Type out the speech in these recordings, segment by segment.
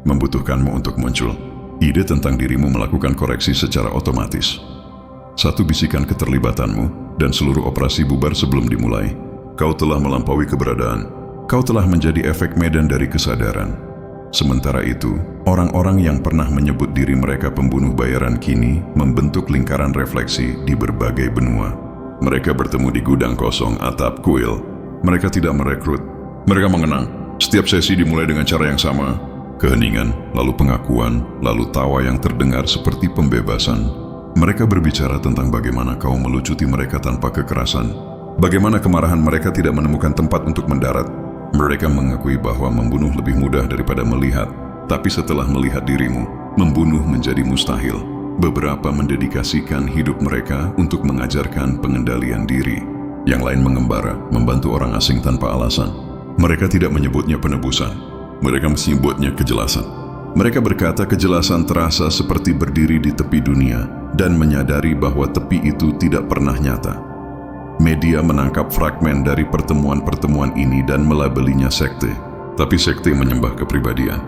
membutuhkanmu untuk muncul. Ide tentang dirimu melakukan koreksi secara otomatis. Satu bisikan keterlibatanmu, dan seluruh operasi bubar sebelum dimulai. Kau telah melampaui keberadaan. Kau telah menjadi efek medan dari kesadaran. Sementara itu, orang-orang yang pernah menyebut diri mereka pembunuh bayaran kini membentuk lingkaran refleksi di berbagai benua. Mereka bertemu di gudang kosong atap kuil. Mereka tidak merekrut. Mereka mengenang. Setiap sesi dimulai dengan cara yang sama. Keheningan, lalu pengakuan, lalu tawa yang terdengar seperti pembebasan. Mereka berbicara tentang bagaimana kau melucuti mereka tanpa kekerasan. Bagaimana kemarahan mereka tidak menemukan tempat untuk mendarat. Mereka mengakui bahwa membunuh lebih mudah daripada melihat. Tapi setelah melihat dirimu, membunuh menjadi mustahil. Beberapa mendedikasikan hidup mereka untuk mengajarkan pengendalian diri. Yang lain mengembara, membantu orang asing tanpa alasan. Mereka tidak menyebutnya penebusan. Mereka menyebutnya kejelasan. Mereka berkata kejelasan terasa seperti berdiri di tepi dunia dan menyadari bahwa tepi itu tidak pernah nyata. Media menangkap fragmen dari pertemuan-pertemuan ini dan melabelinya sekte. Tapi sekte menyembah kepribadian.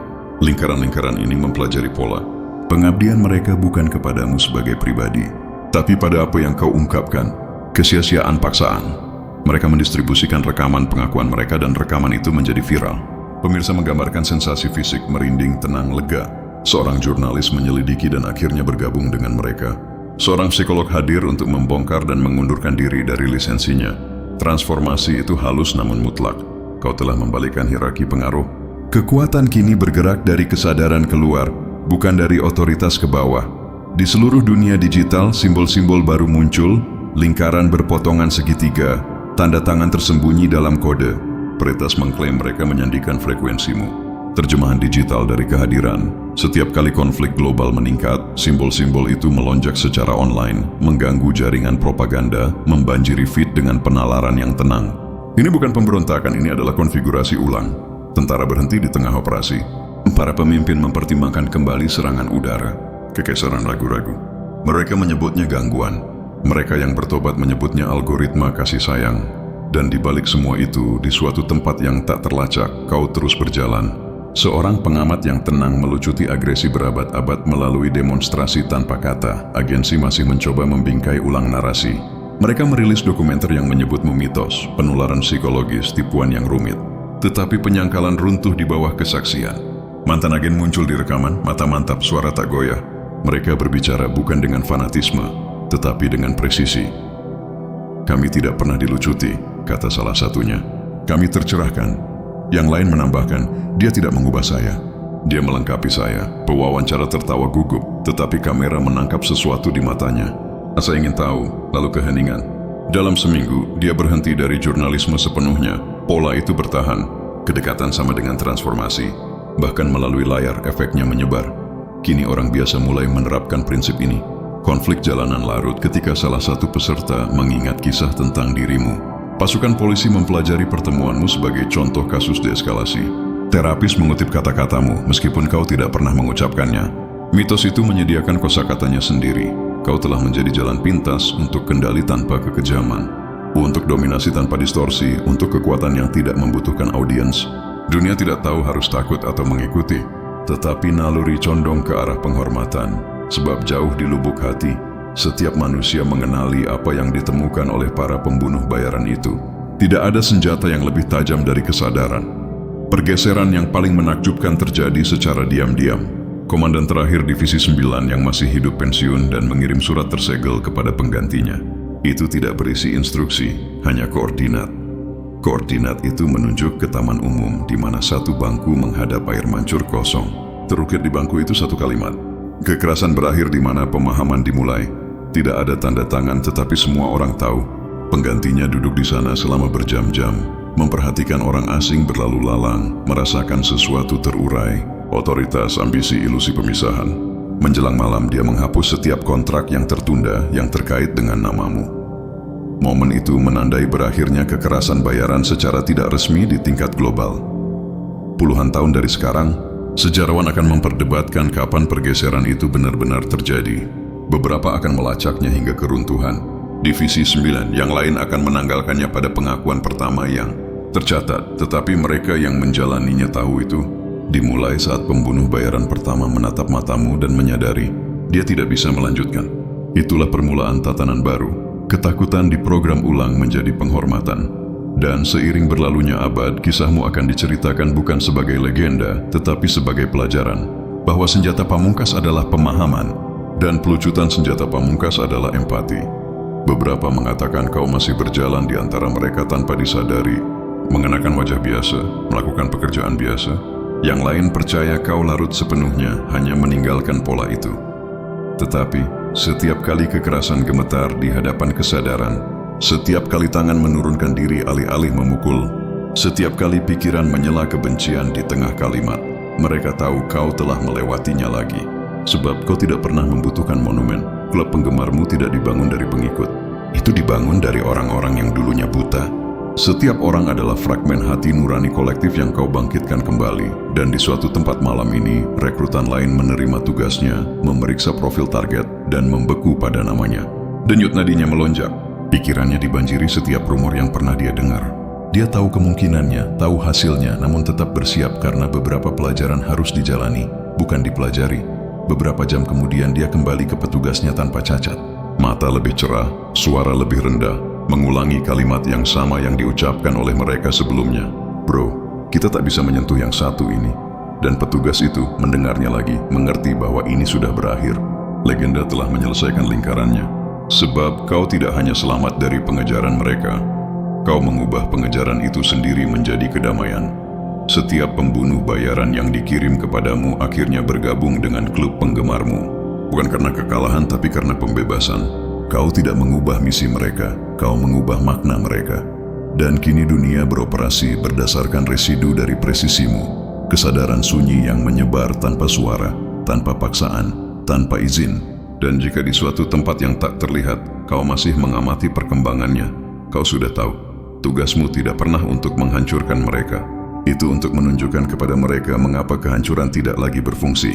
Lingkaran-lingkaran ini mempelajari pola. Pengabdian mereka bukan kepadamu sebagai pribadi, tapi pada apa yang kau ungkapkan. Kesia-siaan paksaan. Mereka mendistribusikan rekaman pengakuan mereka dan rekaman itu menjadi viral. Pemirsa menggambarkan sensasi fisik merinding, tenang, lega. Seorang jurnalis menyelidiki dan akhirnya bergabung dengan mereka. Seorang psikolog hadir untuk membongkar dan mengundurkan diri dari lisensinya. Transformasi itu halus namun mutlak. Kau telah membalikkan hierarki pengaruh. Kekuatan kini bergerak dari kesadaran keluar, bukan dari otoritas ke bawah. Di seluruh dunia digital, simbol-simbol baru muncul, lingkaran berpotongan segitiga, tanda tangan tersembunyi dalam kode. Peretas mengklaim mereka menyandikan frekuensimu. Terjemahan digital dari kehadiran. Setiap kali konflik global meningkat, simbol-simbol itu melonjak secara online, mengganggu jaringan propaganda, membanjiri feed dengan penalaran yang tenang. Ini bukan pemberontakan, ini adalah konfigurasi ulang. Tentara berhenti di tengah operasi. Para pemimpin mempertimbangkan kembali serangan udara. Kekesaran ragu-ragu. Mereka menyebutnya gangguan. Mereka yang bertobat menyebutnya algoritma kasih sayang. Dan di balik semua itu, di suatu tempat yang tak terlacak, kau terus berjalan. Seorang pengamat yang tenang melucuti agresi berabad-abad melalui demonstrasi tanpa kata. Agensi masih mencoba membingkai ulang narasi. Mereka merilis dokumenter yang menyebutmu mitos, penularan psikologis, tipuan yang rumit. Tetapi penyangkalan runtuh di bawah kesaksian. Mantan agen muncul di rekaman, mata mantap, suara tak goyah. Mereka berbicara bukan dengan fanatisme, tetapi dengan presisi. Kami tidak pernah dilucuti, kata salah satunya. Kami tercerahkan. Yang lain menambahkan, dia tidak mengubah saya. Dia melengkapi saya. Pewawancara tertawa gugup, tetapi kamera menangkap sesuatu di matanya. Saya ingin tahu, lalu keheningan. Dalam seminggu, dia berhenti dari jurnalisme sepenuhnya. Pola itu bertahan. Kedekatan sama dengan transformasi. Bahkan melalui layar, efeknya menyebar. Kini orang biasa mulai menerapkan prinsip ini. Konflik jalanan larut ketika salah satu peserta mengingat kisah tentang dirimu. Pasukan polisi mempelajari pertemuanmu sebagai contoh kasus deeskalasi. Terapis mengutip kata-katamu meskipun kau tidak pernah mengucapkannya. Mitos itu menyediakan kosakatanya sendiri. Kau telah menjadi jalan pintas untuk kendali tanpa kekejaman. Untuk dominasi tanpa distorsi, untuk kekuatan yang tidak membutuhkan audiens. Dunia tidak tahu harus takut atau mengikuti. Tetapi naluri condong ke arah penghormatan. Sebab jauh di lubuk hati, setiap manusia mengenali apa yang ditemukan oleh para pembunuh bayaran itu. Tidak ada senjata yang lebih tajam dari kesadaran. Pergeseran yang paling menakjubkan terjadi secara diam-diam. Komandan terakhir Divisi 9 yang masih hidup pensiun dan mengirim surat tersegel kepada penggantinya. Itu tidak berisi instruksi, hanya koordinat. Koordinat itu menunjuk ke taman umum di mana satu bangku menghadap air mancur kosong. Terukir di bangku itu satu kalimat. Kekerasan berakhir di mana pemahaman dimulai. Tidak ada tanda tangan tetapi semua orang tahu. Penggantinya duduk di sana selama berjam-jam, memperhatikan orang asing berlalu lalang, merasakan sesuatu terurai, otoritas, ambisi, ilusi pemisahan. Menjelang malam dia menghapus setiap kontrak yang tertunda yang terkait dengan namamu. Momen itu menandai berakhirnya kekerasan bayaran secara tidak resmi di tingkat global. Puluhan tahun dari sekarang, sejarawan akan memperdebatkan kapan pergeseran itu benar-benar terjadi. Beberapa akan melacaknya hingga keruntuhan. Divisi 9 yang lain akan menanggalkannya pada pengakuan pertama yang tercatat. Tetapi mereka yang menjalaninya tahu itu, Dimulai saat pembunuh bayaran pertama menatap matamu dan menyadari dia tidak bisa melanjutkan. Itulah permulaan tatanan baru. Ketakutan diprogram ulang menjadi penghormatan. Dan seiring berlalunya abad, kisahmu akan diceritakan bukan sebagai legenda, tetapi sebagai pelajaran. Bahwa senjata pamungkas adalah pemahaman, dan pelucutan senjata pamungkas adalah empati. Beberapa mengatakan kau masih berjalan di antara mereka tanpa disadari, mengenakan wajah biasa, melakukan pekerjaan biasa. Yang lain percaya kau larut sepenuhnya, hanya meninggalkan pola itu. Tetapi, setiap kali kekerasan gemetar di hadapan kesadaran, setiap kali tangan menurunkan diri alih-alih memukul, setiap kali pikiran menyela kebencian di tengah kalimat, mereka tahu kau telah melewatinya lagi. Sebab kau tidak pernah membutuhkan monumen. Klub penggemarmu tidak dibangun dari pengikut. Itu dibangun dari orang-orang yang dulunya buta. Setiap orang adalah fragmen hati nurani kolektif yang kau bangkitkan kembali. Dan di suatu tempat malam ini, rekrutan lain menerima tugasnya, memeriksa profil target, dan membeku pada namanya. Denyut nadinya melonjak. Pikirannya dibanjiri setiap rumor yang pernah dia dengar. Dia tahu kemungkinannya, tahu hasilnya, namun tetap bersiap karena beberapa pelajaran harus dijalani, bukan dipelajari. Beberapa jam kemudian dia kembali ke petugasnya tanpa cacat. Mata lebih cerah, suara lebih rendah, mengulangi kalimat yang sama yang diucapkan oleh mereka sebelumnya. Bro, kita tak bisa menyentuh yang satu ini. Dan petugas itu mendengarnya lagi, mengerti bahwa ini sudah berakhir. Legenda telah menyelesaikan lingkarannya. Sebab kau tidak hanya selamat dari pengejaran mereka, kau mengubah pengejaran itu sendiri menjadi kedamaian. Setiap pembunuh bayaran yang dikirim kepadamu akhirnya bergabung dengan klub penggemarmu. Bukan karena kekalahan, tapi karena pembebasan. Kau tidak mengubah misi mereka, kau mengubah makna mereka. Dan kini dunia beroperasi berdasarkan residu dari presisimu. Kesadaran sunyi yang menyebar tanpa suara, tanpa paksaan, tanpa izin. Dan jika di suatu tempat yang tak terlihat, kau masih mengamati perkembangannya, kau sudah tahu, tugasmu tidak pernah untuk menghancurkan mereka. Itu untuk menunjukkan kepada mereka mengapa kehancuran tidak lagi berfungsi.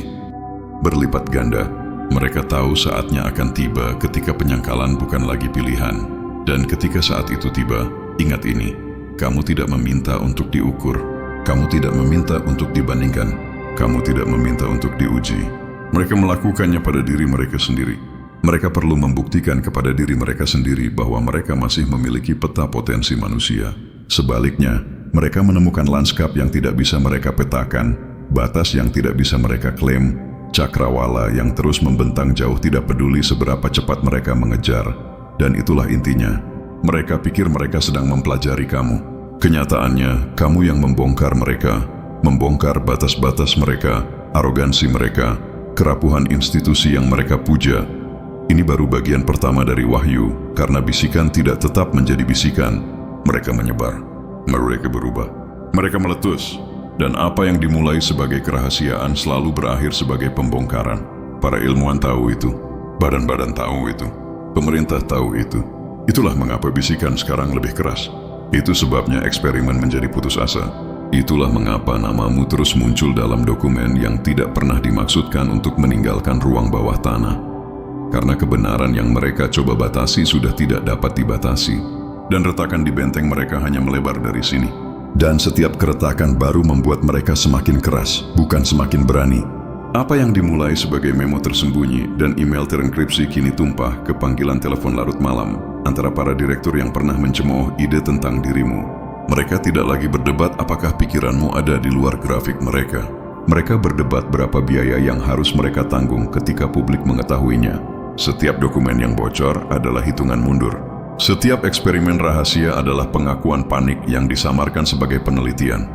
Berlipat ganda, mereka tahu saatnya akan tiba ketika penyangkalan bukan lagi pilihan. Dan ketika saat itu tiba, ingat ini, kamu tidak meminta untuk diukur, kamu tidak meminta untuk dibandingkan, kamu tidak meminta untuk diuji. Mereka melakukannya pada diri mereka sendiri. Mereka perlu membuktikan kepada diri mereka sendiri bahwa mereka masih memiliki peta potensi manusia. Sebaliknya, mereka menemukan lanskap yang tidak bisa mereka petakan, batas yang tidak bisa mereka klaim, cakrawala yang terus membentang jauh tidak peduli seberapa cepat mereka mengejar. Dan itulah intinya, mereka pikir mereka sedang mempelajari kamu. Kenyataannya, kamu yang membongkar mereka, membongkar batas-batas mereka, arogansi mereka, kerapuhan institusi yang mereka puja. Ini baru bagian pertama dari wahyu, karena bisikan tidak tetap menjadi bisikan. Mereka menyebar. Mereka berubah, mereka meletus, dan apa yang dimulai sebagai kerahasiaan selalu berakhir sebagai pembongkaran. Para ilmuwan tahu itu, badan-badan tahu itu, pemerintah tahu itu. Itulah mengapa bisikan sekarang lebih keras. Itu sebabnya eksperimen menjadi putus asa. Itulah mengapa namamu terus muncul dalam dokumen yang tidak pernah dimaksudkan untuk meninggalkan ruang bawah tanah. Karena kebenaran yang mereka coba batasi sudah tidak dapat dibatasi. Dan retakan di benteng mereka hanya melebar dari sini. Dan setiap keretakan baru membuat mereka semakin keras, bukan semakin berani. Apa yang dimulai sebagai memo tersembunyi dan email terenkripsi kini tumpah ke panggilan telepon larut malam antara para direktur yang pernah mencemooh ide tentang dirimu. Mereka tidak lagi berdebat apakah pikiranmu ada di luar grafik mereka. Mereka berdebat berapa biaya yang harus mereka tanggung ketika publik mengetahuinya. Setiap dokumen yang bocor adalah hitungan mundur. Setiap eksperimen rahasia adalah pengakuan panik yang disamarkan sebagai penelitian.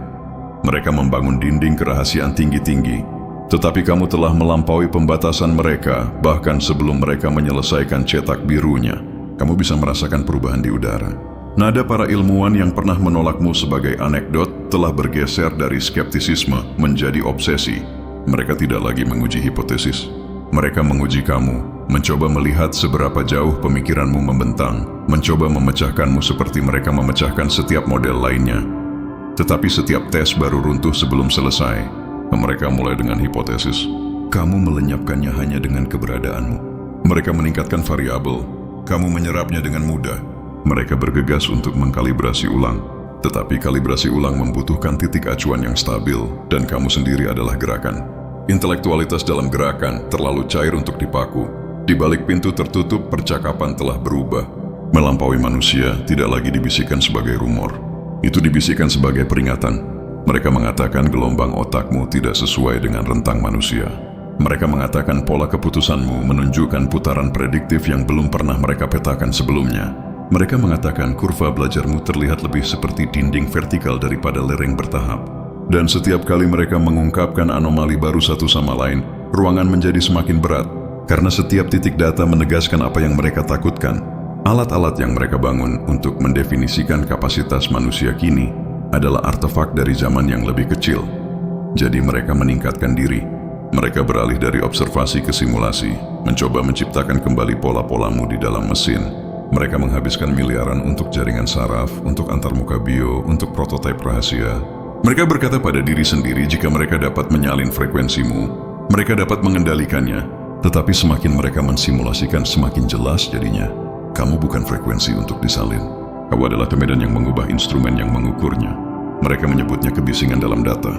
Mereka membangun dinding kerahasiaan tinggi-tinggi, tetapi kamu telah melampaui pembatasan mereka, bahkan sebelum mereka menyelesaikan cetak birunya. Kamu bisa merasakan perubahan di udara. Nada para ilmuwan yang pernah menolakmu sebagai anekdot telah bergeser dari skeptisisme menjadi obsesi. Mereka tidak lagi menguji hipotesis. Mereka menguji kamu, mencoba melihat seberapa jauh pemikiranmu membentang, mencoba memecahkanmu seperti mereka memecahkan setiap model lainnya. Tetapi setiap tes baru runtuh sebelum selesai. Mereka mulai dengan hipotesis. Kamu melenyapkannya hanya dengan keberadaanmu. Mereka meningkatkan variabel. Kamu menyerapnya dengan mudah. Mereka bergegas untuk mengkalibrasi ulang. Tetapi kalibrasi ulang membutuhkan titik acuan yang stabil, dan kamu sendiri adalah gerakan. Intelektualitas dalam gerakan terlalu cair untuk dipaku. Di balik pintu tertutup, percakapan telah berubah. Melampaui manusia tidak lagi dibisikkan sebagai rumor. Itu dibisikkan sebagai peringatan. Mereka mengatakan gelombang otakmu tidak sesuai dengan rentang manusia. Mereka mengatakan pola keputusanmu menunjukkan putaran prediktif yang belum pernah mereka petakan sebelumnya. Mereka mengatakan kurva belajarmu terlihat lebih seperti dinding vertikal daripada lereng bertahap. Dan setiap kali mereka mengungkapkan anomali baru satu sama lain, ruangan menjadi semakin berat. Karena setiap titik data menegaskan apa yang mereka takutkan. Alat-alat yang mereka bangun untuk mendefinisikan kapasitas manusia kini adalah artefak dari zaman yang lebih kecil. Jadi mereka meningkatkan diri. Mereka beralih dari observasi ke simulasi, mencoba menciptakan kembali pola-polamu di dalam mesin. Mereka menghabiskan miliaran untuk jaringan saraf, untuk antarmuka bio, untuk prototipe rahasia. Mereka berkata pada diri sendiri jika mereka dapat menyalin frekuensimu, mereka dapat mengendalikannya. Tetapi semakin mereka mensimulasikan, semakin jelas jadinya. Kamu bukan frekuensi untuk disalin. Kamu adalah medan yang mengubah instrumen yang mengukurnya. Mereka menyebutnya kebisingan dalam data.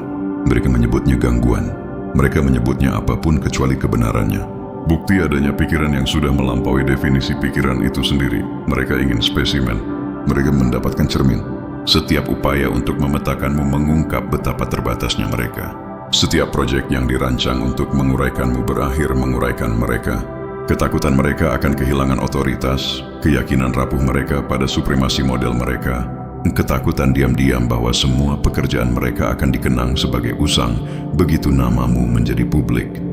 Mereka menyebutnya gangguan. Mereka menyebutnya apapun kecuali kebenarannya. Bukti adanya pikiran yang sudah melampaui definisi pikiran itu sendiri. Mereka ingin spesimen. Mereka mendapatkan cermin. Setiap upaya untuk memetakanmu mengungkap betapa terbatasnya mereka. Setiap proyek yang dirancang untuk menguraikanmu berakhir menguraikan mereka. Ketakutan mereka akan kehilangan otoritas, keyakinan rapuh mereka pada supremasi model mereka, ketakutan diam-diam bahwa semua pekerjaan mereka akan dikenang sebagai usang begitu namamu menjadi publik.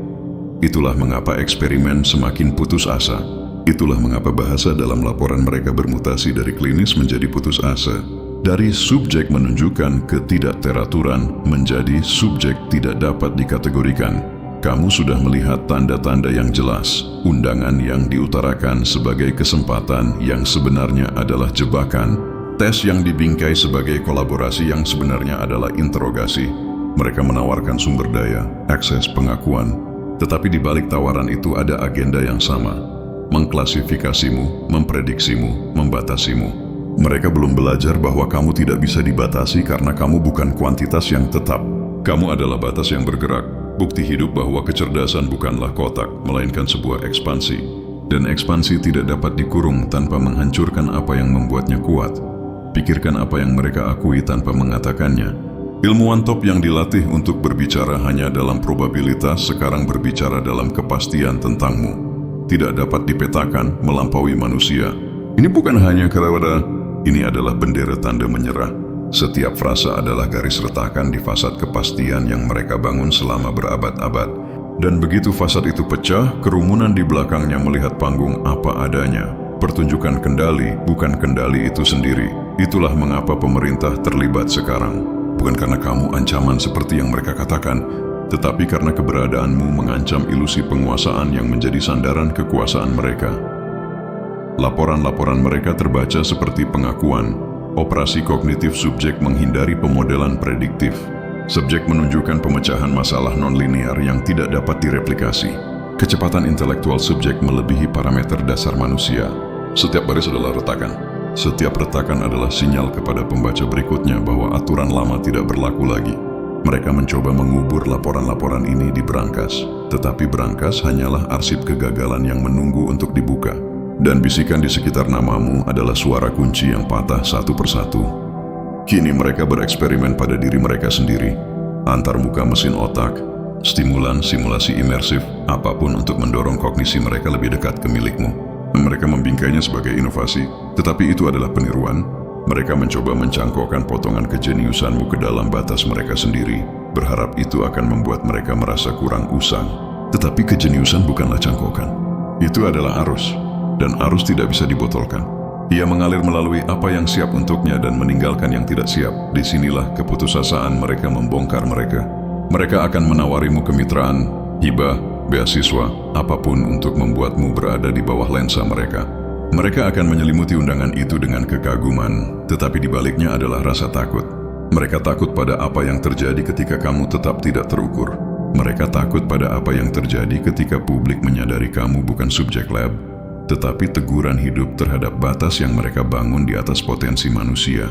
Itulah mengapa eksperimen semakin putus asa. Itulah mengapa bahasa dalam laporan mereka bermutasi dari klinis menjadi putus asa. Dari subjek menunjukkan ketidakteraturan menjadi subjek tidak dapat dikategorikan. Kamu sudah melihat tanda-tanda yang jelas, undangan yang diutarakan sebagai kesempatan yang sebenarnya adalah jebakan, tes yang dibingkai sebagai kolaborasi yang sebenarnya adalah interogasi. Mereka menawarkan sumber daya, akses pengakuan, tetapi di balik tawaran itu ada agenda yang sama, mengklasifikasimu, memprediksimu, membatasimu. Mereka belum belajar bahwa kamu tidak bisa dibatasi karena kamu bukan kuantitas yang tetap. Kamu adalah batas yang bergerak, bukti hidup bahwa kecerdasan bukanlah kotak, melainkan sebuah ekspansi. Dan ekspansi tidak dapat dikurung tanpa menghancurkan apa yang membuatnya kuat. Pikirkan apa yang mereka akui tanpa mengatakannya. Ilmuwan top yang dilatih untuk berbicara hanya dalam probabilitas sekarang berbicara dalam kepastian tentangmu. Tidak dapat dipetakan melampaui manusia. Ini bukan hanya kata-kata, ini adalah bendera tanda menyerah. Setiap frasa adalah garis retakan di fasad kepastian yang mereka bangun selama berabad-abad. Dan begitu fasad itu pecah, kerumunan di belakangnya melihat panggung apa adanya. Pertunjukan kendali, bukan kendali itu sendiri. Itulah mengapa pemerintah terlibat sekarang. Bukan karena kamu ancaman seperti yang mereka katakan, tetapi karena keberadaanmu mengancam ilusi penguasaan yang menjadi sandaran kekuasaan mereka. Laporan-laporan mereka terbaca seperti pengakuan. Operasi kognitif subjek menghindari pemodelan prediktif. Subjek menunjukkan pemecahan masalah non-linear yang tidak dapat direplikasi. Kecepatan intelektual subjek melebihi parameter dasar manusia. Setiap baris adalah retakan. Setiap retakan adalah sinyal kepada pembaca berikutnya bahwa aturan lama tidak berlaku lagi. Mereka mencoba mengubur laporan-laporan ini di berangkas. Tetapi berangkas hanyalah arsip kegagalan yang menunggu untuk dibuka. Dan bisikan di sekitar namamu adalah suara kunci yang patah satu persatu. Kini mereka bereksperimen pada diri mereka sendiri. Antarmuka mesin otak, stimulan, simulasi imersif, apapun untuk mendorong kognisi mereka lebih dekat ke milikmu. Mereka membingkainya sebagai inovasi, tetapi itu adalah peniruan. Mereka mencoba mencangkokkan potongan kejeniusanmu ke dalam batas mereka sendiri, berharap itu akan membuat mereka merasa kurang usang. Tetapi kejeniusan bukanlah cangkokan. Itu adalah arus, dan arus tidak bisa dibotolkan. Ia mengalir melalui apa yang siap untuknya dan meninggalkan yang tidak siap. Disinilah keputusasaan mereka membongkar mereka. Mereka akan menawarimu kemitraan, hibah, beasiswa, apapun untuk membuatmu berada di bawah lensa mereka. Mereka akan menyelimuti undangan itu dengan kekaguman, tetapi di baliknya adalah rasa takut. Mereka takut pada apa yang terjadi ketika kamu tetap tidak terukur. Mereka takut pada apa yang terjadi ketika publik menyadari kamu bukan subjek lab, tetapi teguran hidup terhadap batas yang mereka bangun di atas potensi manusia.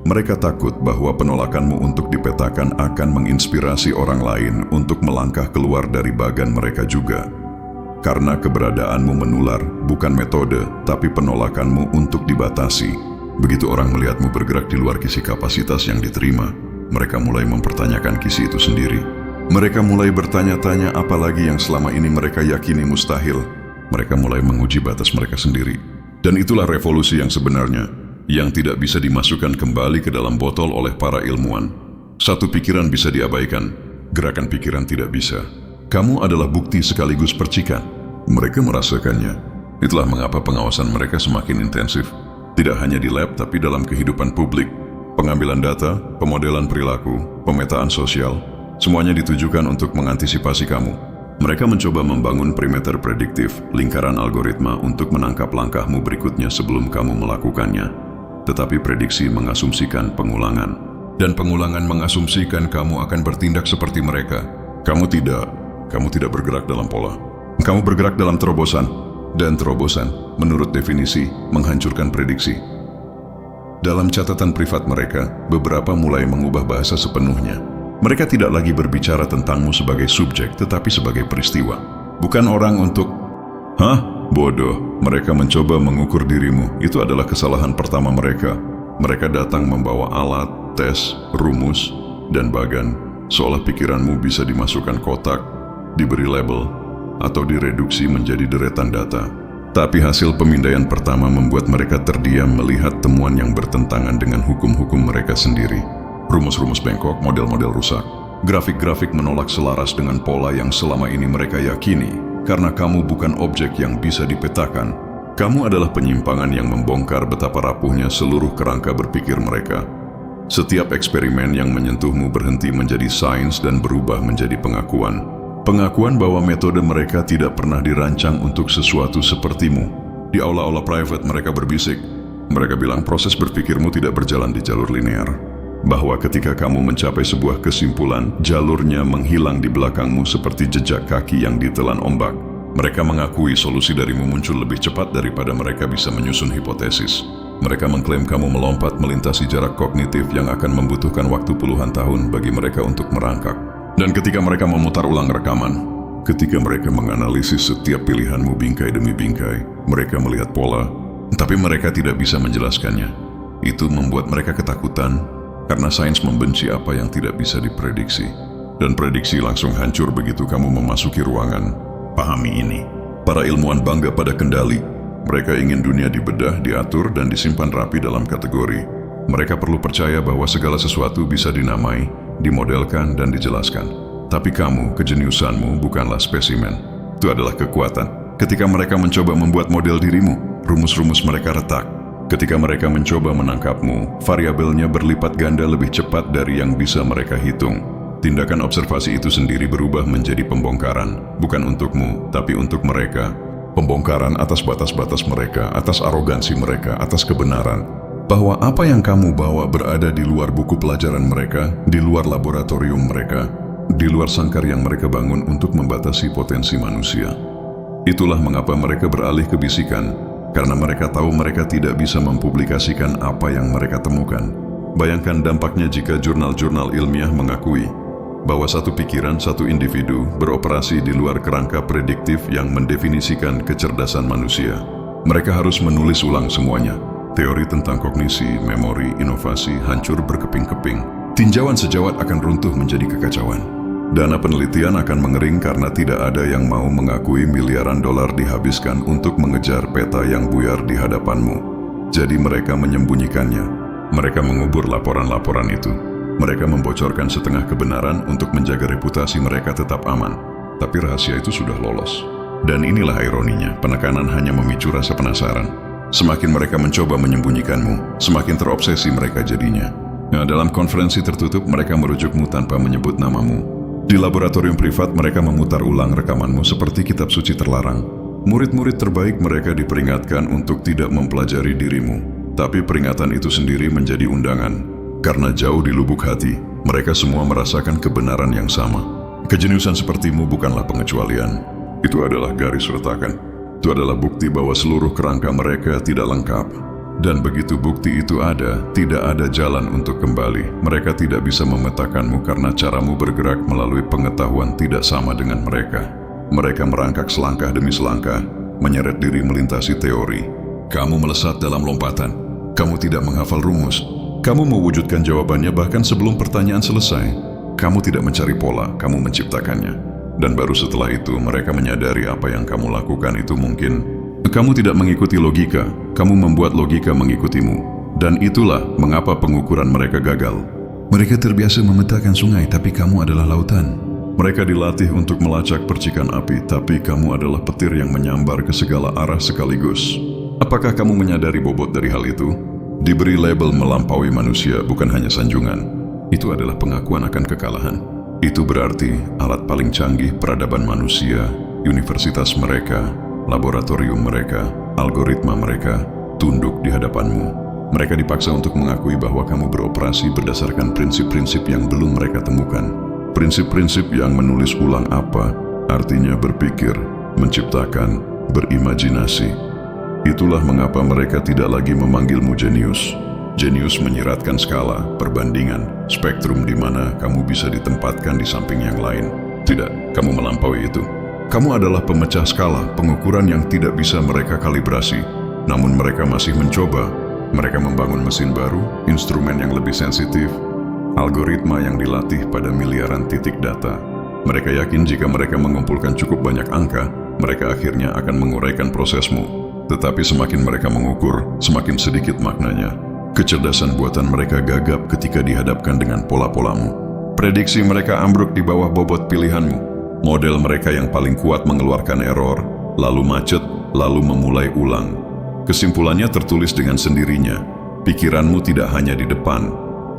Mereka takut bahwa penolakanmu untuk dipetakan akan menginspirasi orang lain untuk melangkah keluar dari bagan mereka juga. Karena keberadaanmu menular, bukan metode, tapi penolakanmu untuk dibatasi. Begitu orang melihatmu bergerak di luar kisi kapasitas yang diterima, mereka mulai mempertanyakan kisi itu sendiri. Mereka mulai bertanya-tanya apalagi yang selama ini mereka yakini mustahil. Mereka mulai menguji batas mereka sendiri. Dan itulah revolusi yang sebenarnya, yang tidak bisa dimasukkan kembali ke dalam botol oleh para ilmuwan. Satu pikiran bisa diabaikan, gerakan pikiran tidak bisa. Kamu adalah bukti sekaligus percikan. Mereka merasakannya. Itulah mengapa pengawasan mereka semakin intensif. Tidak hanya di lab, tapi dalam kehidupan publik. Pengambilan data, pemodelan perilaku, pemetaan sosial, semuanya ditujukan untuk mengantisipasi kamu. Mereka mencoba membangun perimeter prediktif, lingkaran algoritma untuk menangkap langkahmu berikutnya sebelum kamu melakukannya. Tetapi prediksi mengasumsikan pengulangan. Dan pengulangan mengasumsikan kamu akan bertindak seperti mereka. Kamu tidak bergerak dalam pola. Kamu bergerak dalam terobosan. Dan terobosan, menurut definisi, menghancurkan prediksi. Dalam catatan privat mereka, beberapa mulai mengubah bahasa sepenuhnya. Mereka tidak lagi berbicara tentangmu sebagai subjek, tetapi sebagai peristiwa. Bukan orang untuk, bodoh. Mereka mencoba mengukur dirimu. Itu adalah kesalahan pertama mereka. Mereka datang membawa alat, tes, rumus, dan bagan. Seolah pikiranmu bisa dimasukkan kotak, diberi label, atau direduksi menjadi deretan data. Tapi hasil pemindaian pertama membuat mereka terdiam melihat temuan yang bertentangan dengan hukum-hukum mereka sendiri. Rumus-rumus bengkok, model-model rusak. Grafik-grafik menolak selaras dengan pola yang selama ini mereka yakini. Karena kamu bukan objek yang bisa dipetakan. Kamu adalah penyimpangan yang membongkar betapa rapuhnya seluruh kerangka berpikir mereka. Setiap eksperimen yang menyentuhmu berhenti menjadi sains dan berubah menjadi pengakuan. Pengakuan bahwa metode mereka tidak pernah dirancang untuk sesuatu sepertimu. Di aula-aula private mereka berbisik. Mereka bilang proses berpikirmu tidak berjalan di jalur linear. Bahwa ketika kamu mencapai sebuah kesimpulan, jalurnya menghilang di belakangmu seperti jejak kaki yang ditelan ombak. Mereka mengakui solusi darimu muncul lebih cepat daripada mereka bisa menyusun hipotesis. Mereka mengklaim kamu melompat melintasi jarak kognitif yang akan membutuhkan waktu puluhan tahun bagi mereka untuk merangkak. Dan ketika mereka memutar ulang rekaman, ketika mereka menganalisis setiap pilihanmu bingkai demi bingkai, mereka melihat pola, tapi mereka tidak bisa menjelaskannya. Itu membuat mereka ketakutan, karena sains membenci apa yang tidak bisa diprediksi. Dan prediksi langsung hancur begitu kamu memasuki ruangan. Pahami ini. Para ilmuwan bangga pada kendali. Mereka ingin dunia dibedah, diatur, dan disimpan rapi dalam kategori. Mereka perlu percaya bahwa segala sesuatu bisa dinamai, dimodelkan, dan dijelaskan. Tapi kamu, kejeniusanmu bukanlah spesimen. Itu adalah kekuatan. Ketika mereka mencoba membuat model dirimu, rumus-rumus mereka retak. Ketika mereka mencoba menangkapmu, variabelnya berlipat ganda lebih cepat dari yang bisa mereka hitung. Tindakan observasi itu sendiri berubah menjadi pembongkaran, bukan untukmu, tapi untuk mereka. Pembongkaran atas batas-batas mereka, atas arogansi mereka, atas kebenaran. Bahwa apa yang kamu bawa berada di luar buku pelajaran mereka, di luar laboratorium mereka, di luar sangkar yang mereka bangun untuk membatasi potensi manusia. Itulah mengapa mereka beralih ke bisikan, karena mereka tahu mereka tidak bisa mempublikasikan apa yang mereka temukan. Bayangkan dampaknya jika jurnal-jurnal ilmiah mengakui bahwa satu pikiran, satu individu beroperasi di luar kerangka prediktif yang mendefinisikan kecerdasan manusia. Mereka harus menulis ulang semuanya. Teori tentang kognisi, memori, inovasi hancur berkeping-keping. Tinjauan sejawat akan runtuh menjadi kekacauan. Dana penelitian akan mengering karena tidak ada yang mau mengakui miliaran dolar dihabiskan untuk mengejar peta yang buyar di hadapanmu. Jadi mereka menyembunyikannya. Mereka mengubur laporan-laporan itu. Mereka membocorkan setengah kebenaran untuk menjaga reputasi mereka tetap aman. Tapi rahasia itu sudah lolos. Dan inilah ironinya, penekanan hanya memicu rasa penasaran. Semakin mereka mencoba menyembunyikanmu, semakin terobsesi mereka jadinya. Nah, dalam konferensi tertutup, mereka merujukmu tanpa menyebut namamu. Di laboratorium privat, mereka memutar ulang rekamanmu seperti kitab suci terlarang. Murid-murid terbaik mereka diperingatkan untuk tidak mempelajari dirimu. Tapi peringatan itu sendiri menjadi undangan. Karena jauh di lubuk hati, mereka semua merasakan kebenaran yang sama. Kejeniusan sepertimu bukanlah pengecualian. Itu adalah garis retakan. Itu adalah bukti bahwa seluruh kerangka mereka tidak lengkap. Dan begitu bukti itu ada, tidak ada jalan untuk kembali. Mereka tidak bisa memetakanmu karena caramu bergerak melalui pengetahuan tidak sama dengan mereka. Mereka merangkak selangkah demi selangkah, menyeret diri melintasi teori. Kamu melesat dalam lompatan. Kamu tidak menghafal rumus. Kamu mewujudkan jawabannya bahkan sebelum pertanyaan selesai. Kamu tidak mencari pola, kamu menciptakannya. Dan baru setelah itu mereka menyadari apa yang kamu lakukan itu mungkin. Kamu tidak mengikuti logika, kamu membuat logika mengikutimu. Dan itulah mengapa pengukuran mereka gagal. Mereka terbiasa memetakan sungai, tapi kamu adalah lautan. Mereka dilatih untuk melacak percikan api, tapi kamu adalah petir yang menyambar ke segala arah sekaligus. Apakah kamu menyadari bobot dari hal itu? Diberi label melampaui manusia bukan hanya sanjungan. Itu adalah pengakuan akan kekalahan. Itu berarti alat paling canggih peradaban manusia, universitas mereka, laboratorium mereka, algoritma mereka, tunduk di hadapanmu. Mereka dipaksa untuk mengakui bahwa kamu beroperasi berdasarkan prinsip-prinsip yang belum mereka temukan. Prinsip-prinsip yang menulis ulang apa, artinya berpikir, menciptakan, berimajinasi. Itulah mengapa mereka tidak lagi memanggilmu jenius. Jenius menyiratkan skala, perbandingan, spektrum di mana kamu bisa ditempatkan di samping yang lain. Tidak, kamu melampaui itu. Kamu adalah pemecah skala, pengukuran yang tidak bisa mereka kalibrasi. Namun mereka masih mencoba. Mereka membangun mesin baru, instrumen yang lebih sensitif, algoritma yang dilatih pada miliaran titik data. Mereka yakin jika mereka mengumpulkan cukup banyak angka, mereka akhirnya akan menguraikan prosesmu. Tetapi semakin mereka mengukur, semakin sedikit maknanya. Kecerdasan buatan mereka gagap ketika dihadapkan dengan pola-polamu. Prediksi mereka ambruk di bawah bobot pilihanmu. Model mereka yang paling kuat mengeluarkan error, lalu macet, lalu memulai ulang. Kesimpulannya tertulis dengan sendirinya. Pikiranmu tidak hanya di depan,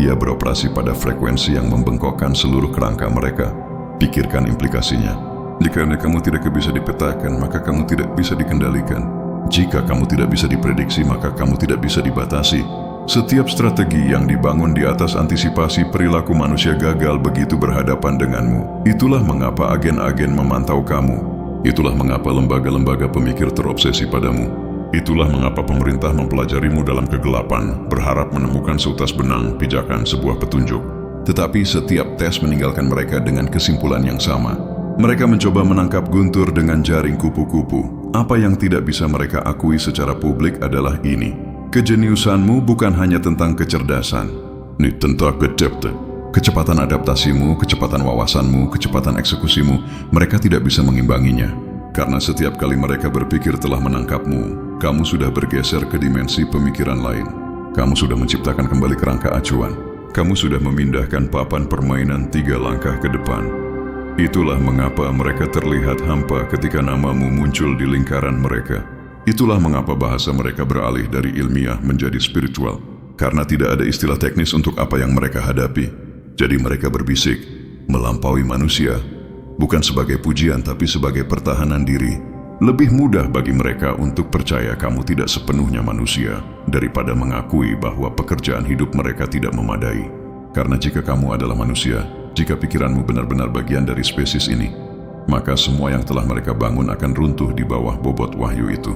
ia beroperasi pada frekuensi yang membengkokkan seluruh kerangka mereka. Pikirkan implikasinya. Jika kamu tidak bisa dipetakan, maka kamu tidak bisa dikendalikan. Jika kamu tidak bisa diprediksi, maka kamu tidak bisa dibatasi. Setiap strategi yang dibangun di atas antisipasi perilaku manusia gagal begitu berhadapan denganmu. Itulah mengapa agen-agen memantau kamu. Itulah mengapa lembaga-lembaga pemikir terobsesi padamu. Itulah mengapa pemerintah mempelajarimu dalam kegelapan, berharap menemukan seutas benang pijakan sebuah petunjuk. Tetapi setiap tes meninggalkan mereka dengan kesimpulan yang sama. Mereka mencoba menangkap Guntur dengan jaring kupu-kupu. Apa yang tidak bisa mereka akui secara publik adalah ini. Kejeniusanmu bukan hanya tentang kecerdasan. Ini tentang kecepatan adaptasimu, kecepatan wawasanmu, kecepatan eksekusimu. Mereka tidak bisa mengimbanginya. Karena setiap kali mereka berpikir telah menangkapmu, kamu sudah bergeser ke dimensi pemikiran lain. Kamu sudah menciptakan kembali kerangka acuan. Kamu sudah memindahkan papan permainan 3 langkah ke depan. Itulah mengapa mereka terlihat hampa ketika namamu muncul di lingkaran mereka. Itulah mengapa bahasa mereka beralih dari ilmiah menjadi spiritual. Karena tidak ada istilah teknis untuk apa yang mereka hadapi. Jadi mereka berbisik, melampaui manusia. Bukan sebagai pujian tapi sebagai pertahanan diri. Lebih mudah bagi mereka untuk percaya kamu tidak sepenuhnya manusia daripada mengakui bahwa pekerjaan hidup mereka tidak memadai. Karena jika kamu adalah manusia, jika pikiranmu benar-benar bagian dari spesies ini, maka semua yang telah mereka bangun akan runtuh di bawah bobot wahyu itu.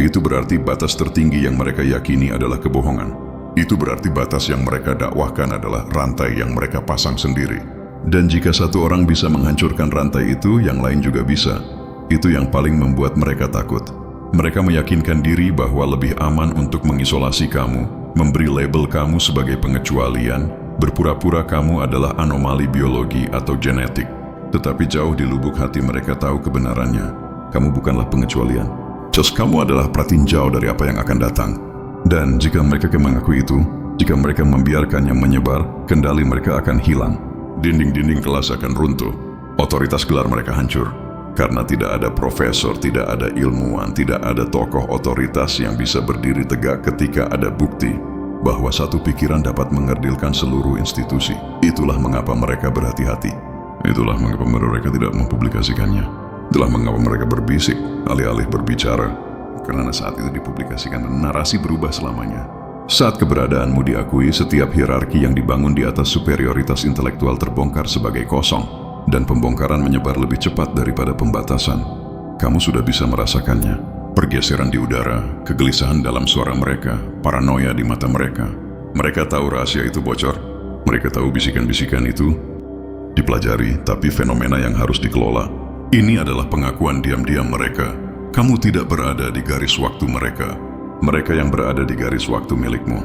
Itu berarti batas tertinggi yang mereka yakini adalah kebohongan. Itu berarti batas yang mereka dakwahkan adalah rantai yang mereka pasang sendiri. Dan jika satu orang bisa menghancurkan rantai itu, yang lain juga bisa. Itu yang paling membuat mereka takut. Mereka meyakinkan diri bahwa lebih aman untuk mengisolasi kamu, memberi label kamu sebagai pengecualian, berpura-pura kamu adalah anomali biologi atau genetik. Tetapi jauh di lubuk hati mereka tahu kebenarannya. Kamu bukanlah pengecualian. Kamu adalah pratinjau dari apa yang akan datang. Dan jika mereka mengakui itu, jika mereka membiarkannya menyebar, kendali mereka akan hilang. Dinding-dinding kelas akan runtuh. Otoritas gelar mereka hancur. Karena tidak ada profesor, tidak ada ilmuwan, tidak ada tokoh otoritas yang bisa berdiri tegak ketika ada bukti bahwa satu pikiran dapat mengerdilkan seluruh institusi. Itulah mengapa mereka berhati-hati. Itulah mengapa mereka tidak mempublikasikannya. Itulah mengapa mereka berbisik, alih-alih berbicara. Karena saat itu dipublikasikan, narasi berubah selamanya. Saat keberadaanmu diakui, setiap hierarki yang dibangun di atas superioritas intelektual terbongkar sebagai kosong, dan pembongkaran menyebar lebih cepat daripada pembatasan. Kamu sudah bisa merasakannya. Pergeseran di udara, kegelisahan dalam suara mereka, paranoia di mata mereka. Mereka tahu rahasia itu bocor. Mereka tahu bisikan-bisikan itu dipelajari, tapi fenomena yang harus dikelola. Ini adalah pengakuan diam-diam mereka. Kamu tidak berada di garis waktu mereka. Mereka yang berada di garis waktu milikmu.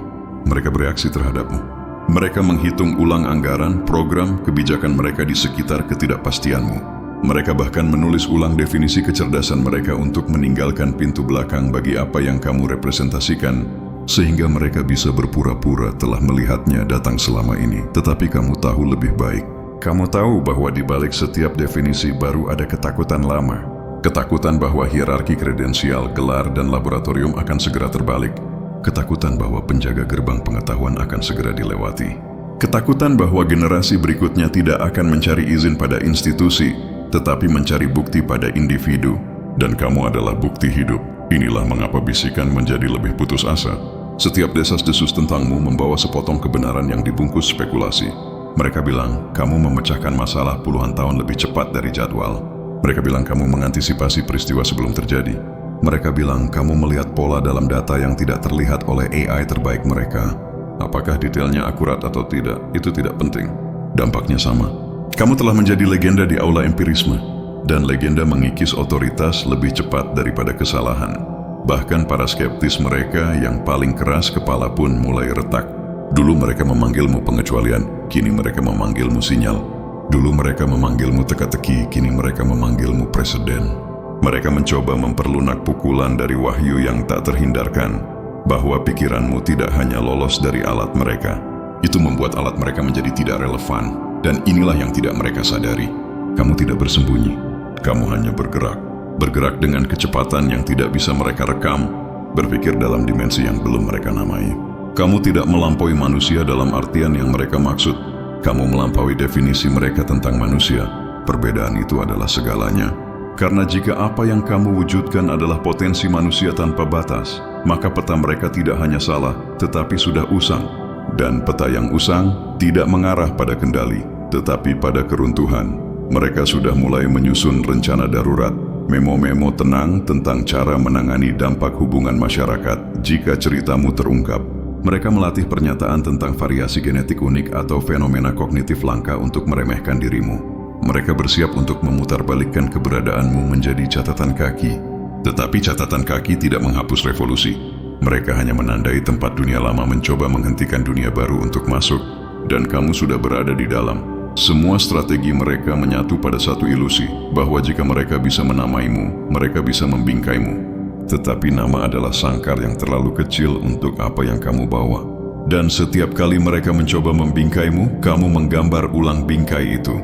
Mereka bereaksi terhadapmu. Mereka menghitung ulang anggaran, program, kebijakan mereka di sekitar ketidakpastianmu. Mereka bahkan menulis ulang definisi kecerdasan mereka untuk meninggalkan pintu belakang bagi apa yang kamu representasikan, sehingga mereka bisa berpura-pura telah melihatnya datang selama ini. Tetapi kamu tahu lebih baik. Kamu tahu bahwa di balik setiap definisi baru ada ketakutan lama. Ketakutan bahwa hierarki kredensial, gelar, dan laboratorium akan segera terbalik. Ketakutan bahwa penjaga gerbang pengetahuan akan segera dilewati. Ketakutan bahwa generasi berikutnya tidak akan mencari izin pada institusi, tetapi mencari bukti pada individu. Dan kamu adalah bukti hidup. Inilah mengapa bisikan menjadi lebih putus asa. Setiap desas-desus tentangmu membawa sepotong kebenaran yang dibungkus spekulasi. Mereka bilang, kamu memecahkan masalah puluhan tahun lebih cepat dari jadwal. Mereka bilang kamu mengantisipasi peristiwa sebelum terjadi. Mereka bilang kamu melihat pola dalam data yang tidak terlihat oleh AI terbaik mereka. Apakah detailnya akurat atau tidak, itu tidak penting. Dampaknya sama. Kamu telah menjadi legenda di aula empirisme. Dan legenda mengikis otoritas lebih cepat daripada kesalahan. Bahkan para skeptis mereka yang paling keras kepala pun mulai retak. Dulu mereka memanggilmu pengecualian, kini mereka memanggilmu sinyal. Dulu mereka memanggilmu teka-teki, kini mereka memanggilmu presiden. Mereka mencoba memperlunak pukulan dari wahyu yang tak terhindarkan, bahwa pikiranmu tidak hanya lolos dari alat mereka. Itu membuat alat mereka menjadi tidak relevan, dan inilah yang tidak mereka sadari. Kamu tidak bersembunyi, kamu hanya bergerak. Bergerak dengan kecepatan yang tidak bisa mereka rekam, berpikir dalam dimensi yang belum mereka namai. Kamu tidak melampaui manusia dalam artian yang mereka maksud. Kamu melampaui definisi mereka tentang manusia. Perbedaan itu adalah segalanya. Karena jika apa yang kamu wujudkan adalah potensi manusia tanpa batas, maka peta mereka tidak hanya salah, tetapi sudah usang. Dan peta yang usang tidak mengarah pada kendali, tetapi pada keruntuhan. Mereka sudah mulai menyusun rencana darurat, memo-memo tenang tentang cara menangani dampak hubungan masyarakat jika ceritamu terungkap. Mereka melatih pernyataan tentang variasi genetik unik atau fenomena kognitif langka untuk meremehkan dirimu. Mereka bersiap untuk memutarbalikkan keberadaanmu menjadi catatan kaki. Tetapi catatan kaki tidak menghapus revolusi. Mereka hanya menandai tempat dunia lama mencoba menghentikan dunia baru untuk masuk. Dan kamu sudah berada di dalam. Semua strategi mereka menyatu pada satu ilusi, bahwa jika mereka bisa menamaimu, mereka bisa membingkaimu. Tetapi nama adalah sangkar yang terlalu kecil untuk apa yang kamu bawa. Dan setiap kali mereka mencoba membingkaimu, kamu menggambar ulang bingkai itu.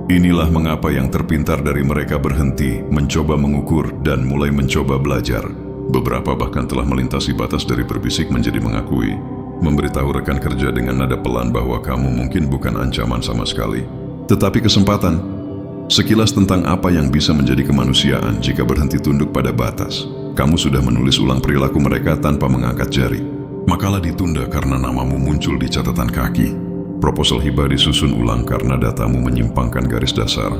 Inilah mengapa yang terpintar dari mereka berhenti, mencoba mengukur, dan mulai mencoba belajar. Beberapa bahkan telah melintasi batas dari berbisik menjadi mengakui. Memberitahu rekan kerja dengan nada pelan bahwa kamu mungkin bukan ancaman sama sekali. Tetapi kesempatan. Sekilas tentang apa yang bisa menjadi kemanusiaan jika berhenti tunduk pada batas. Kamu sudah menulis ulang perilaku mereka tanpa mengangkat jari. Makalah ditunda karena namamu muncul di catatan kaki. Proposal hibah disusun ulang karena datamu menyimpangkan garis dasar.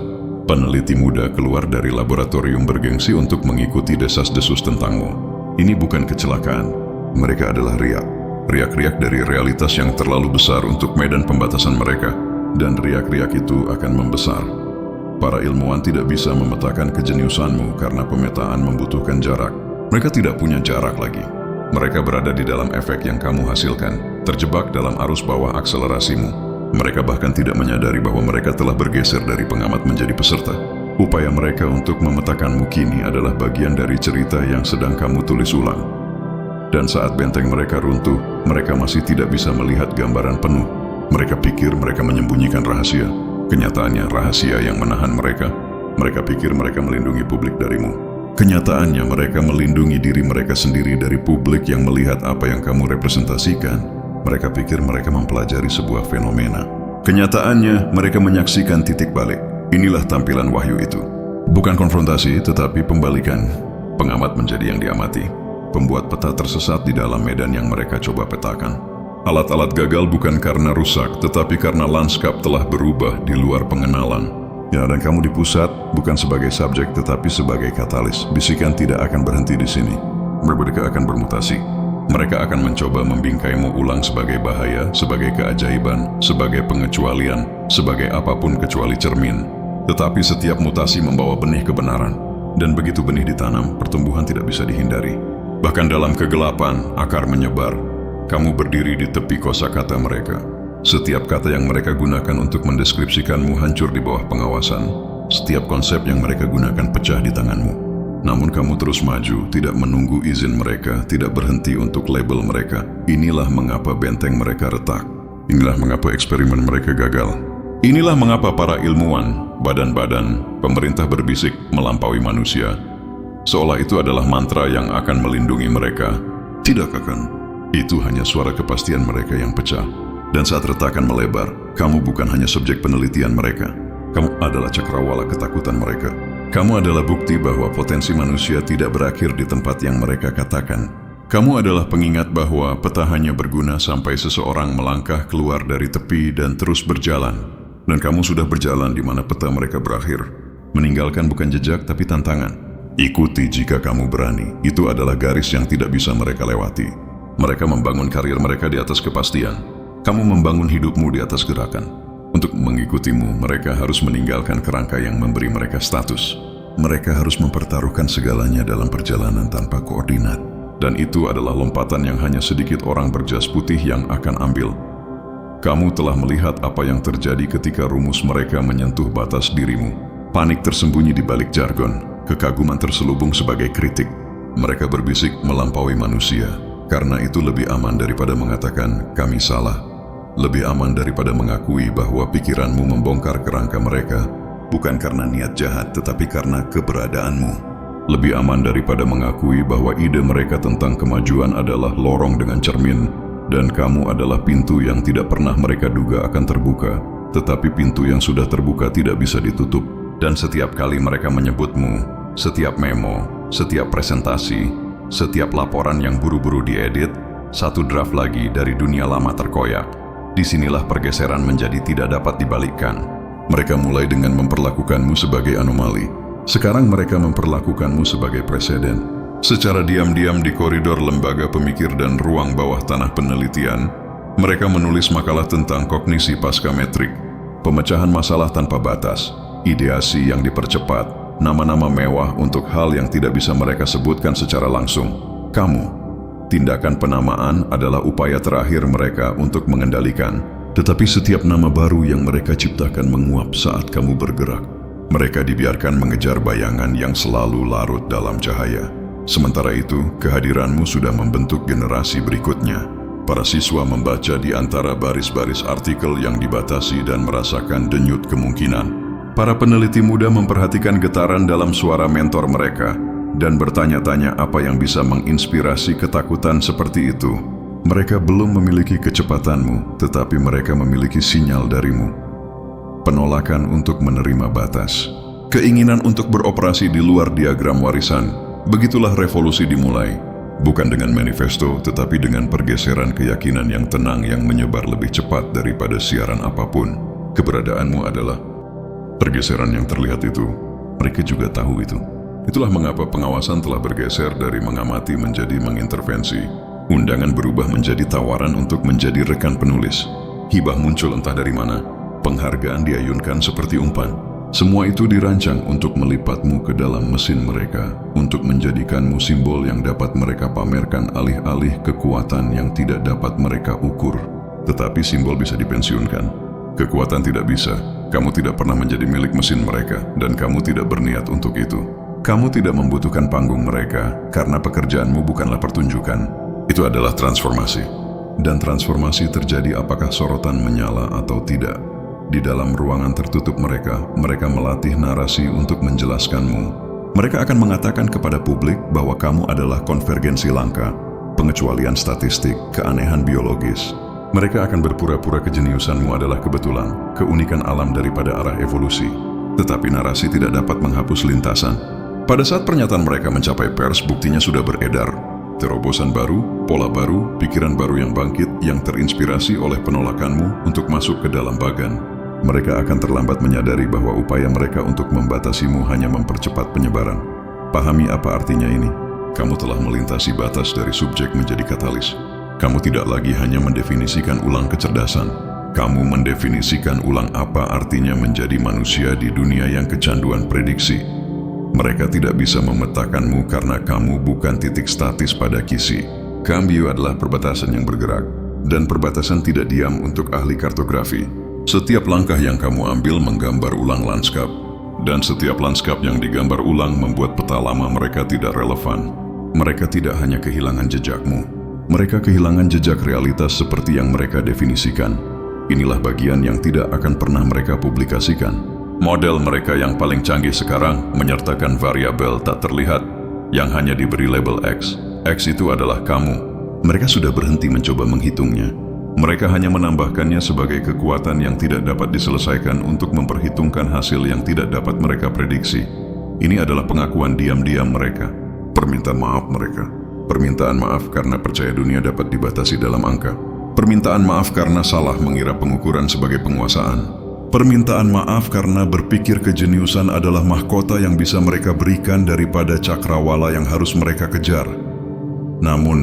Peneliti muda keluar dari laboratorium bergengsi untuk mengikuti desas-desus tentangmu. Ini bukan kecelakaan. Mereka adalah riak. Riak-riak dari realitas yang terlalu besar untuk medan pembatasan mereka. Dan riak-riak itu akan membesar. Para ilmuwan tidak bisa memetakan kejeniusanmu karena pemetaan membutuhkan jarak. Mereka tidak punya jarak lagi. Mereka berada di dalam efek yang kamu hasilkan, terjebak dalam arus bawah akselerasimu. Mereka bahkan tidak menyadari bahwa mereka telah bergeser dari pengamat menjadi peserta. Upaya mereka untuk memetakanmu kini adalah bagian dari cerita yang sedang kamu tulis ulang. Dan saat benteng mereka runtuh, mereka masih tidak bisa melihat gambaran penuh. Mereka pikir mereka menyembunyikan rahasia. Kenyataannya rahasia yang menahan mereka. Mereka pikir mereka melindungi publik darimu. Kenyataannya mereka melindungi diri mereka sendiri dari publik yang melihat apa yang kamu representasikan. Mereka pikir mereka mempelajari sebuah fenomena. Kenyataannya mereka menyaksikan titik balik. Inilah tampilan wahyu itu. Bukan konfrontasi, tetapi pembalikan. Pengamat menjadi yang diamati. Pembuat peta tersesat di dalam medan yang mereka coba petakan. Alat-alat gagal bukan karena rusak, tetapi karena lanskap telah berubah di luar pengenalan. Ya, dan kamu di pusat bukan sebagai subjek tetapi sebagai katalis. Bisikan tidak akan berhenti di sini. Mereka akan bermutasi. Mereka akan mencoba membingkaimu ulang sebagai bahaya, sebagai keajaiban, sebagai pengecualian, sebagai apapun kecuali cermin. Tetapi setiap mutasi membawa benih kebenaran. Dan begitu benih ditanam, pertumbuhan tidak bisa dihindari. Bahkan dalam kegelapan, akar menyebar. Kamu berdiri di tepi kosakata mereka. Setiap kata yang mereka gunakan untuk mendeskripsikanmu hancur di bawah pengawasan. Setiap konsep yang mereka gunakan pecah di tanganmu. Namun kamu terus maju, tidak menunggu izin mereka, tidak berhenti untuk label mereka. Inilah mengapa benteng mereka retak. Inilah mengapa eksperimen mereka gagal. Inilah mengapa para ilmuwan, badan-badan, pemerintah berbisik melampaui manusia. Seolah itu adalah mantra yang akan melindungi mereka. Tidak akan. Itu hanya suara kepastian mereka yang pecah. Dan saat retakan melebar, kamu bukan hanya subjek penelitian mereka. Kamu adalah cakrawala ketakutan mereka. Kamu adalah bukti bahwa potensi manusia tidak berakhir di tempat yang mereka katakan. Kamu adalah pengingat bahwa peta hanya berguna sampai seseorang melangkah keluar dari tepi dan terus berjalan. Dan kamu sudah berjalan di mana peta mereka berakhir. Meninggalkan bukan jejak tapi tantangan. Ikuti jika kamu berani. Itu adalah garis yang tidak bisa mereka lewati. Mereka membangun karir mereka di atas kepastian. Kamu membangun hidupmu di atas gerakan. Untuk mengikutimu, mereka harus meninggalkan kerangka yang memberi mereka status. Mereka harus mempertaruhkan segalanya dalam perjalanan tanpa koordinat. Dan itu adalah lompatan yang hanya sedikit orang berjas putih yang akan ambil. Kamu telah melihat apa yang terjadi ketika rumus mereka menyentuh batas dirimu. Panik tersembunyi di balik jargon, kekaguman terselubung sebagai kritik. Mereka berbisik melampaui manusia. Karena itu lebih aman daripada mengatakan, kami salah. Lebih aman daripada mengakui bahwa pikiranmu membongkar kerangka mereka, bukan karena niat jahat tetapi karena keberadaanmu. Lebih aman daripada mengakui bahwa ide mereka tentang kemajuan adalah lorong dengan cermin, dan kamu adalah pintu yang tidak pernah mereka duga akan terbuka, tetapi pintu yang sudah terbuka tidak bisa ditutup. Dan setiap kali mereka menyebutmu, setiap memo, setiap presentasi, setiap laporan yang buru-buru diedit, satu draft lagi dari dunia lama terkoyak. Disinilah pergeseran menjadi tidak dapat dibalikkan. Mereka mulai dengan memperlakukanmu sebagai anomali. Sekarang mereka memperlakukanmu sebagai preseden. Secara diam-diam di koridor lembaga pemikir dan ruang bawah tanah penelitian, mereka menulis makalah tentang kognisi paskametrik, pemecahan masalah tanpa batas, ideasi yang dipercepat, nama-nama mewah untuk hal yang tidak bisa mereka sebutkan secara langsung. Kamu. Tindakan penamaan adalah upaya terakhir mereka untuk mengendalikan, tetapi setiap nama baru yang mereka ciptakan menguap saat kamu bergerak. Mereka dibiarkan mengejar bayangan yang selalu larut dalam cahaya. Sementara itu, kehadiranmu sudah membentuk generasi berikutnya. Para siswa membaca di antara baris-baris artikel yang dibatasi dan merasakan denyut kemungkinan. Para peneliti muda memperhatikan getaran dalam suara mentor mereka, dan bertanya-tanya apa yang bisa menginspirasi ketakutan seperti itu. Mereka belum memiliki kecepatanmu, tetapi mereka memiliki sinyal darimu. Penolakan untuk menerima batas. Keinginan untuk beroperasi di luar diagram warisan. Begitulah revolusi dimulai. Bukan dengan manifesto, tetapi dengan pergeseran keyakinan yang tenang yang menyebar lebih cepat daripada siaran apapun. Keberadaanmu adalah pergeseran yang terlihat itu. Mereka juga tahu itu. Itulah mengapa pengawasan telah bergeser dari mengamati menjadi mengintervensi. Undangan berubah menjadi tawaran untuk menjadi rekan penulis. Hibah muncul entah dari mana. Penghargaan diayunkan seperti umpan. Semua itu dirancang untuk melipatmu ke dalam mesin mereka, untuk menjadikanmu simbol yang dapat mereka pamerkan alih-alih kekuatan yang tidak dapat mereka ukur. Tetapi simbol bisa dipensiunkan. Kekuatan tidak bisa. Kamu tidak pernah menjadi milik mesin mereka, dan kamu tidak berniat untuk itu. Kamu tidak membutuhkan panggung mereka, karena pekerjaanmu bukanlah pertunjukan. Itu adalah transformasi. Dan transformasi terjadi apakah sorotan menyala atau tidak. Di dalam ruangan tertutup mereka melatih narasi untuk menjelaskanmu. Mereka akan mengatakan kepada publik bahwa kamu adalah konvergensi langka, pengecualian statistik, keanehan biologis. Mereka akan berpura-pura kejeniusanmu adalah kebetulan, keunikan alam daripada arah evolusi. Tetapi narasi tidak dapat menghapus lintasan. Pada saat pernyataan mereka mencapai pers, buktinya sudah beredar. Terobosan baru, pola baru, pikiran baru yang bangkit, yang terinspirasi oleh penolakanmu untuk masuk ke dalam bagan. mereka akan terlambat menyadari bahwa upaya mereka untuk membatasimu hanya mempercepat penyebaran. Pahami apa artinya ini? Kamu telah melintasi batas dari subjek menjadi katalis. Kamu tidak lagi hanya mendefinisikan ulang kecerdasan. Kamu mendefinisikan ulang apa artinya menjadi manusia di dunia yang kecanduan prediksi. Mereka tidak bisa memetakanmu karena kamu bukan titik statis pada kisi. Cambio adalah perbatasan yang bergerak, dan perbatasan tidak diam untuk ahli kartografi. Setiap langkah yang kamu ambil menggambar ulang lanskap, dan setiap lanskap yang digambar ulang membuat peta lama mereka tidak relevan. Mereka tidak hanya kehilangan jejakmu, mereka kehilangan jejak realitas seperti yang mereka definisikan. Inilah bagian yang tidak akan pernah mereka publikasikan. Model mereka yang paling canggih sekarang menyertakan variabel tak terlihat yang hanya diberi label X. X itu adalah kamu. Mereka sudah berhenti mencoba menghitungnya. Mereka hanya menambahkannya sebagai kekuatan yang tidak dapat diselesaikan untuk memperhitungkan hasil yang tidak dapat mereka prediksi. Ini adalah pengakuan diam-diam mereka. Permintaan maaf mereka. Permintaan maaf karena percaya dunia dapat dibatasi dalam angka. Permintaan maaf karena salah mengira pengukuran sebagai penguasaan. Permintaan maaf karena berpikir kejeniusan adalah mahkota yang bisa mereka berikan daripada cakrawala yang harus mereka kejar. Namun,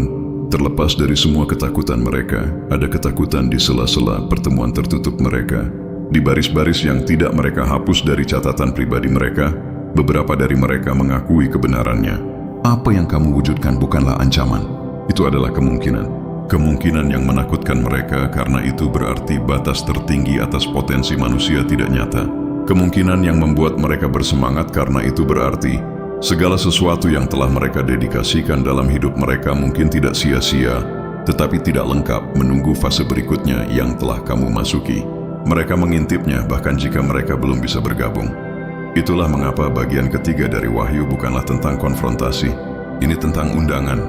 terlepas dari semua ketakutan mereka, ada ketakutan di sela-sela pertemuan tertutup mereka. Di baris-baris yang tidak mereka hapus dari catatan pribadi mereka, beberapa dari mereka mengakui kebenarannya. Apa yang kamu wujudkan bukanlah ancaman. Itu adalah kemungkinan. Kemungkinan yang menakutkan mereka karena itu berarti batas tertinggi atas potensi manusia tidak nyata. Kemungkinan yang membuat mereka bersemangat karena itu berarti segala sesuatu yang telah mereka dedikasikan dalam hidup mereka mungkin tidak sia-sia, tetapi tidak lengkap menunggu fase berikutnya yang telah kamu masuki. Mereka mengintipnya bahkan jika mereka belum bisa bergabung. Itulah mengapa bagian ketiga dari Wahyu bukanlah tentang konfrontasi. Ini tentang undangan.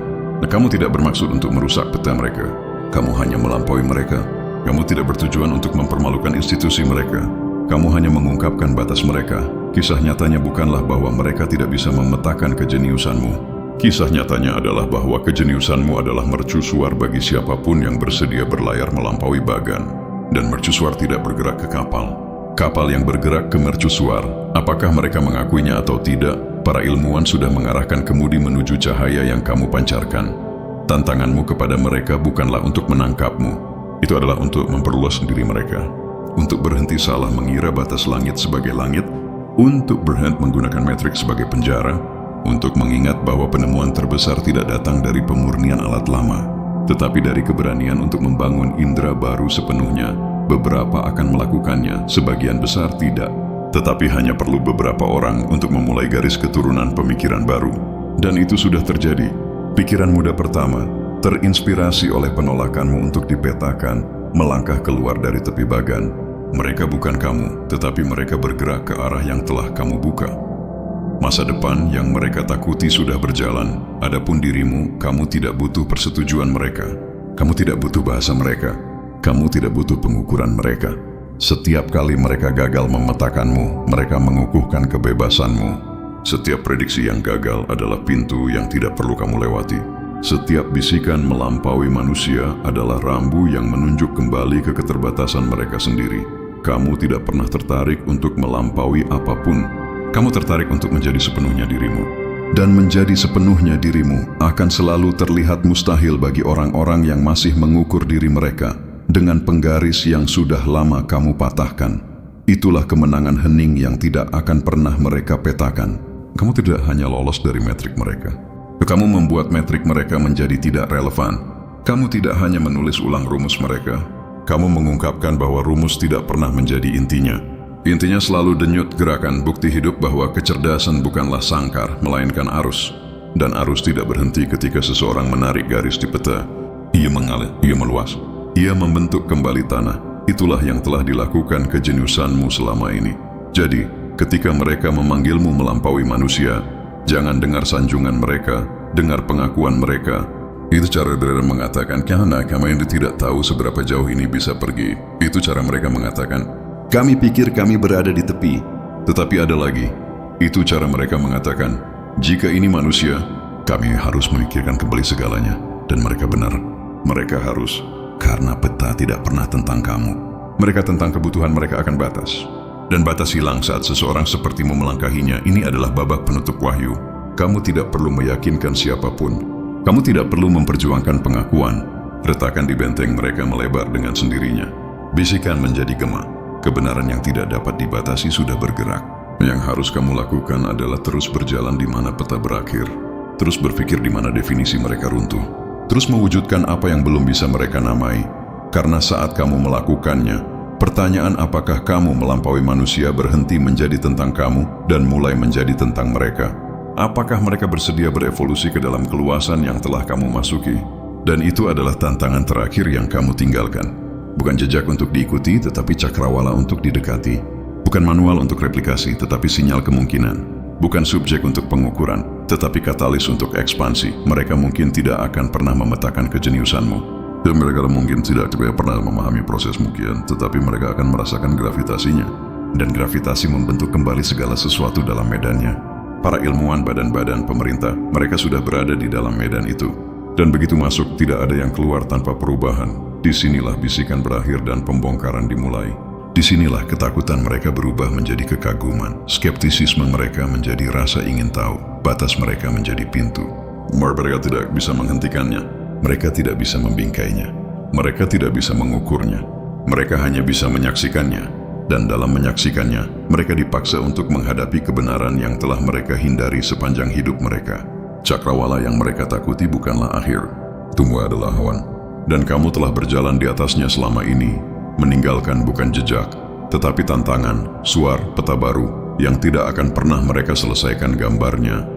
Nah, kamu tidak bermaksud untuk merusak peta mereka. Kamu hanya melampaui mereka. Kamu tidak bertujuan untuk mempermalukan institusi mereka. Kamu hanya mengungkapkan batas mereka. Kisah nyatanya bukanlah bahwa mereka tidak bisa memetakan kejeniusanmu. Kisah nyatanya adalah bahwa kejeniusanmu adalah mercusuar bagi siapapun yang bersedia berlayar melampaui bagan. Dan mercusuar tidak bergerak ke kapal. Kapal yang bergerak ke mercusuar, apakah mereka mengakuinya atau tidak, para ilmuwan sudah mengarahkan kemudi menuju cahaya yang kamu pancarkan. Tantanganmu kepada mereka bukanlah untuk menangkapmu. Itu adalah untuk memperluas diri mereka. Untuk berhenti salah mengira batas langit sebagai langit, untuk berhenti menggunakan metrik sebagai penjara, untuk mengingat bahwa penemuan terbesar tidak datang dari pemurnian alat lama, tetapi dari keberanian untuk membangun indera baru sepenuhnya. Beberapa akan melakukannya, sebagian besar tidak. Tetapi hanya perlu beberapa orang untuk memulai garis keturunan pemikiran baru. Dan itu sudah terjadi. Pikiran muda pertama, terinspirasi oleh penolakanmu untuk dipetakan, melangkah keluar dari tepi bagan. Mereka bukan kamu, tetapi mereka bergerak ke arah yang telah kamu buka. Masa depan yang mereka takuti sudah berjalan. Adapun dirimu, kamu tidak butuh persetujuan mereka. Kamu tidak butuh bahasa mereka. Kamu tidak butuh pengukuran mereka. Setiap kali mereka gagal memetakanmu, mereka mengukuhkan kebebasanmu. Setiap prediksi yang gagal adalah pintu yang tidak perlu kamu lewati. Setiap bisikan melampaui manusia adalah rambu yang menunjuk kembali ke keterbatasan mereka sendiri. Kamu tidak pernah tertarik untuk melampaui apapun. Kamu tertarik untuk menjadi sepenuhnya dirimu. Dan menjadi sepenuhnya dirimu akan selalu terlihat mustahil bagi orang-orang yang masih mengukur diri mereka dengan penggaris yang sudah lama kamu patahkan. Itulah kemenangan hening yang tidak akan pernah mereka petakan. Kamu tidak hanya lolos dari metrik mereka. Kamu membuat metrik mereka menjadi tidak relevan. Kamu tidak hanya menulis ulang rumus mereka. Kamu mengungkapkan bahwa rumus tidak pernah menjadi intinya. Intinya selalu denyut gerakan bukti hidup bahwa kecerdasan bukanlah sangkar, melainkan arus. Dan arus tidak berhenti ketika seseorang menarik garis di peta. Ia mengalir, ia meluas. Ia membentuk kembali tanah. Itulah yang telah dilakukan kejeniusanmu selama ini. Jadi, ketika mereka memanggilmu melampaui manusia, jangan dengar sanjungan mereka, dengar pengakuan mereka. Itu cara mereka mengatakan, karena kami yang tidak tahu seberapa jauh ini bisa pergi. Itu cara mereka mengatakan, kami pikir kami berada di tepi. Tetapi ada lagi. Itu cara mereka mengatakan, jika ini manusia, kami harus memikirkan kembali segalanya. Dan mereka benar. Mereka harus. Karena peta tidak pernah tentang kamu. Mereka tentang kebutuhan mereka akan batas. Dan batas hilang saat seseorang sepertimu melangkahinya. Ini adalah babak penutup wahyu. Kamu tidak perlu meyakinkan siapapun. Kamu tidak perlu memperjuangkan pengakuan. Retakan di benteng mereka melebar dengan sendirinya. Bisikan menjadi gema. Kebenaran yang tidak dapat dibatasi sudah bergerak. Yang harus kamu lakukan adalah terus berjalan di mana peta berakhir. Terus berpikir di mana definisi mereka runtuh. Terus mewujudkan apa yang belum bisa mereka namai. Karena saat kamu melakukannya, pertanyaan apakah kamu melampaui manusia berhenti menjadi tentang kamu dan mulai menjadi tentang mereka. Apakah mereka bersedia berevolusi ke dalam keluasan yang telah kamu masuki? Dan itu adalah tantangan terakhir yang kamu tinggalkan. Bukan jejak untuk diikuti, tetapi cakrawala untuk didekati. Bukan manual untuk replikasi, tetapi sinyal kemungkinan. Bukan subjek untuk pengukuran, tetapi katalis untuk ekspansi. Mereka mungkin tidak akan pernah memetakan kejeniusanmu. Dan mereka mungkin tidak pernah memahami proses mungkin, tetapi mereka akan merasakan gravitasinya. Dan gravitasi membentuk kembali segala sesuatu dalam medannya. Para ilmuwan badan-badan pemerintah, mereka sudah berada di dalam medan itu. Dan begitu masuk, tidak ada yang keluar tanpa perubahan. Disinilah bisikan berakhir dan pembongkaran dimulai. Disinilah ketakutan mereka berubah menjadi kekaguman. Skeptisisme mereka menjadi rasa ingin tahu. Batas mereka menjadi pintu. Mereka tidak bisa menghentikannya. Mereka tidak bisa membingkainya. Mereka tidak bisa mengukurnya. Mereka hanya bisa menyaksikannya. Dan dalam menyaksikannya, mereka dipaksa untuk menghadapi kebenaran yang telah mereka hindari sepanjang hidup mereka. Cakrawala yang mereka takuti bukanlah akhir. Tunggu adalah awan. Dan kamu telah berjalan di atasnya selama ini, meninggalkan bukan jejak, tetapi tantangan, suar, peta baru, yang tidak akan pernah mereka selesaikan gambarnya,